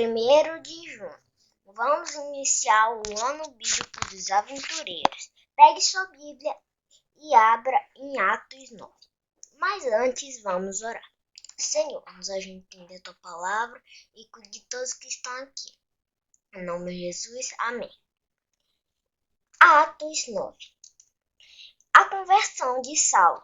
1º de junho. Vamos iniciar o ano bíblico dos aventureiros. Pegue sua Bíblia e abra em Atos 9. Mas antes, vamos orar. Senhor, nos ajude a entender a tua palavra e cuide de todos que estão aqui. Em nome de Jesus, amém. Atos 9. A conversão de Saulo.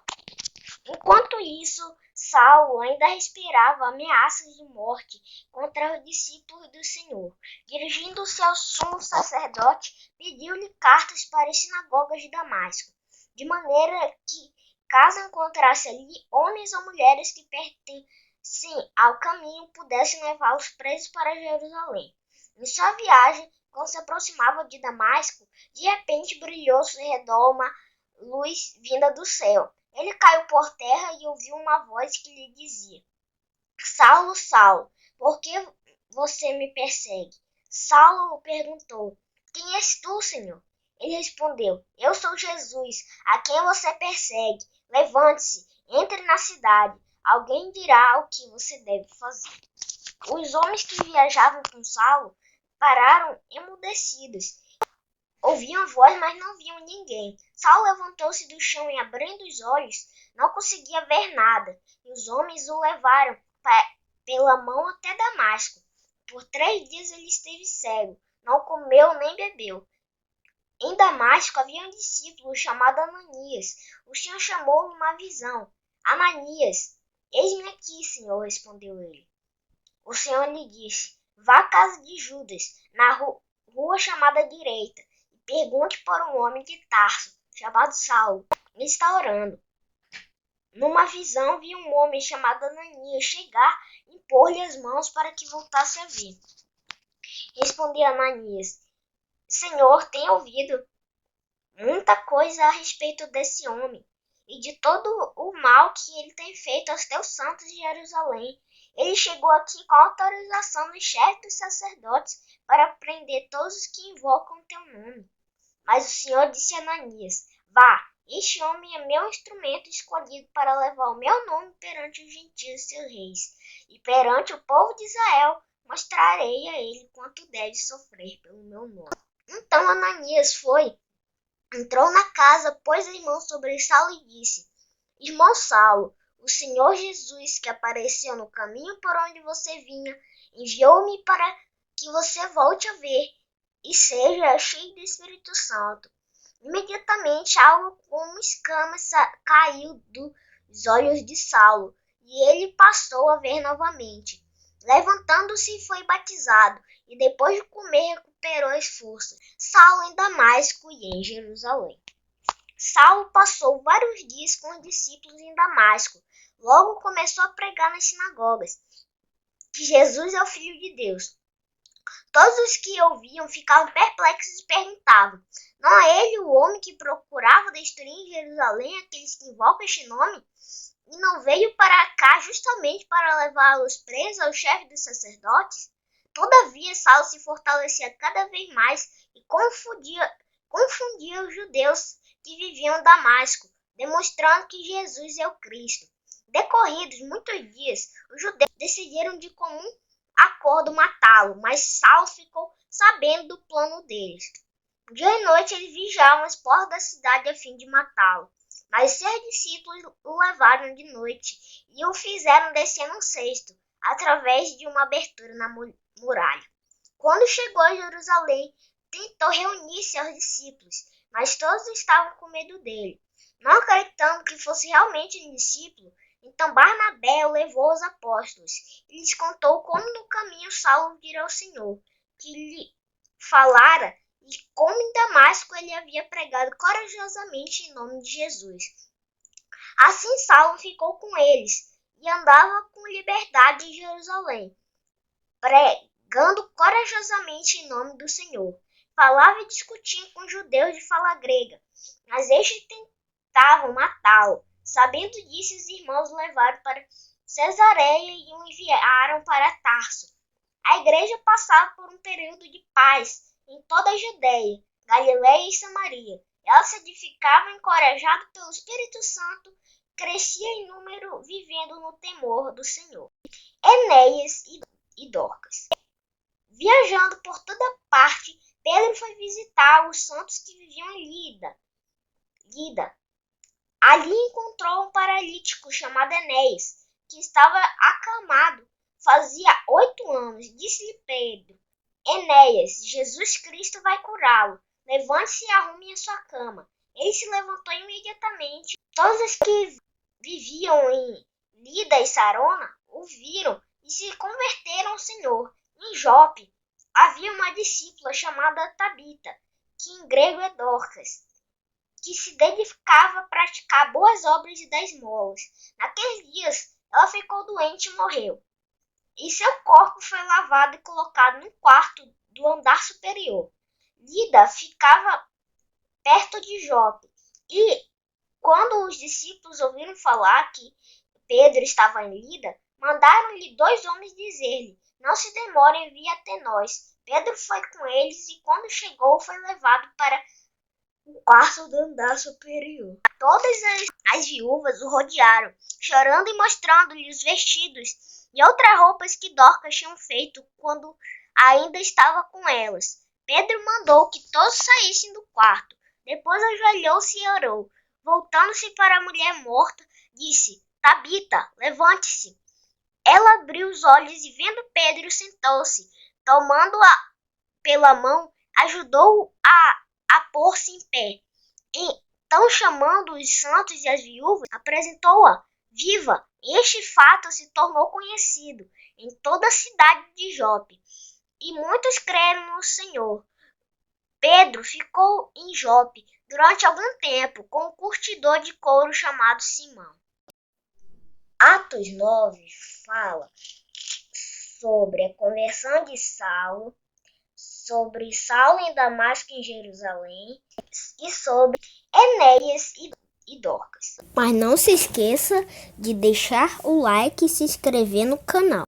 Enquanto isso, Saulo ainda respirava ameaças de morte contra os discípulos do Senhor. Dirigindo-se ao sumo sacerdote, pediu-lhe cartas para as sinagogas de Damasco, de maneira que, caso encontrasse ali homens ou mulheres que pertencem ao caminho, pudessem levá-los presos para Jerusalém. Em sua viagem, quando se aproximava de Damasco, de repente brilhou ao seu redor uma luz vinda do céu. Ele caiu por terra e ouviu uma voz que lhe dizia: Saulo, Saulo, por que você me persegue? Saulo perguntou: Quem és tu, Senhor? Ele respondeu: Eu sou Jesus, a quem você persegue. Levante-se, entre na cidade. Alguém dirá o que você deve fazer. Os homens que viajavam com Saulo pararam emudecidos. Ouviam a voz, mas não viam ninguém. Saulo levantou-se do chão e, abrindo os olhos, não conseguia ver nada. E os homens o levaram pela mão até Damasco. Por 3 dias ele esteve cego, não comeu nem bebeu. Em Damasco havia um discípulo chamado Ananias. O Senhor chamou-o numa visão. Ananias, eis-me aqui, Senhor, respondeu ele. O Senhor lhe disse: Vá à casa de Judas, na rua chamada Direita, e pergunte por um homem de Tarso, chamado Saulo. Ele está orando. Numa visão, vi um homem chamado Ananias chegar e impor-lhe as mãos para que voltasse a ver. Respondeu Ananias: Senhor, tenho ouvido muita coisa a respeito desse homem e de todo o mal que ele tem feito aos teus santos de Jerusalém. Ele chegou aqui com autorização dos chefes dos sacerdotes para prender todos os que invocam teu nome. Mas o Senhor disse a Ananias: Vá, este homem é meu instrumento escolhido para levar o meu nome perante os gentios, seus reis, e perante o povo de Israel mostrarei a ele quanto deve sofrer pelo meu nome. Então Ananias entrou na casa, pôs as mãos sobre Saulo e disse: Irmão Saulo, o Senhor Jesus, que apareceu no caminho por onde você vinha, enviou-me para que você volte a ver e seja cheio do Espírito Santo. Imediatamente algo como escamas caiu dos olhos de Saulo, e ele passou a ver novamente. Levantando-se, foi batizado, e depois de comer recuperou as forças. Saulo em Damasco e em Jerusalém. Saulo passou vários dias com os discípulos em Damasco. Logo começou a pregar nas sinagogas que Jesus é o Filho de Deus. Todos os que ouviam ficavam perplexos e perguntavam: Não é ele o homem que procurava destruir em Jerusalém aqueles que invocam este nome? E não veio para cá justamente para levá-los presos ao chefe dos sacerdotes? Todavia, Saulo se fortalecia cada vez mais e confundia os judeus que viviam em Damasco, demonstrando que Jesus é o Cristo. Decorridos muitos dias, os judeus decidiram de comum acordo matá-lo, mas Saulo ficou sabendo do plano deles. Dia e noite eles vigiavam as portas da cidade a fim de matá-lo. Mas seus discípulos o levaram de noite e o fizeram descer num cesto, através de uma abertura na muralha. Quando chegou a Jerusalém, tentou reunir-se aos discípulos, mas todos estavam com medo dele. Não acreditando que fosse realmente um discípulo, então Barnabé o levou aos apóstolos e lhes contou como no caminho Saulo vira ao Senhor, que lhe falara e como em Damasco ele havia pregado corajosamente em nome de Jesus. Assim Saulo ficou com eles e andava com liberdade em Jerusalém, pregando corajosamente em nome do Senhor. Falava e discutia com judeus de fala grega, mas estes tentavam matá-lo. Sabendo disso, os irmãos o levaram para Cesareia e o enviaram para Tarso. A igreja passava por um período de paz em toda a Judeia, Galileia e Samaria. Ela se edificava, encorajada pelo Espírito Santo, crescia em número, vivendo no temor do Senhor. Enéas e Dorcas. Viajando por toda parte, Pedro foi visitar os santos que viviam em Lida. Ali encontrou um paralítico chamado Enéas, que estava acamado fazia 8 anos. Disse-lhe Pedro: Enéas, Jesus Cristo vai curá-lo. Levante-se e arrume a sua cama. Ele se levantou imediatamente. Todos os que viviam em Lida e Sarona o viram e se converteram ao Senhor. Em Jope havia uma discípula chamada Tabita, que em grego é Dorcas, que se dedicava a praticar boas obras e dar esmolas. Naqueles dias ela ficou doente e morreu, e seu corpo foi lavado e colocado num quarto do andar superior. Lida ficava perto de Jope, e quando os discípulos ouviram falar que Pedro estava em Lida, mandaram-lhe 2 homens dizer-lhe: não se demore em vir até nós. Pedro foi com eles e, quando chegou, foi levado para o quarto do andar superior. Todas as viúvas o rodearam, chorando e mostrando-lhe os vestidos e outras roupas que Dorcas tinham feito quando ainda estava com elas. Pedro mandou que todos saíssem do quarto. Depois ajoelhou-se e orou. Voltando-se para a mulher morta, disse: Tabita, levante-se. Ela abriu os olhos e, vendo Pedro, sentou-se. Tomando-a pela mão, ajudou-o a pôr-se em pé. Então, chamando os santos e as viúvas, apresentou-a viva. Este fato se tornou conhecido em toda a cidade de Jope, e muitos creram no Senhor. Pedro ficou em Jope durante algum tempo com um curtidor de couro chamado Simão. Atos 9 fala sobre a conversão de Saulo, sobre Saulo em Damasco em Jerusalém e sobre Enéas e Dorcas. Mas não se esqueça de deixar o like e se inscrever no canal.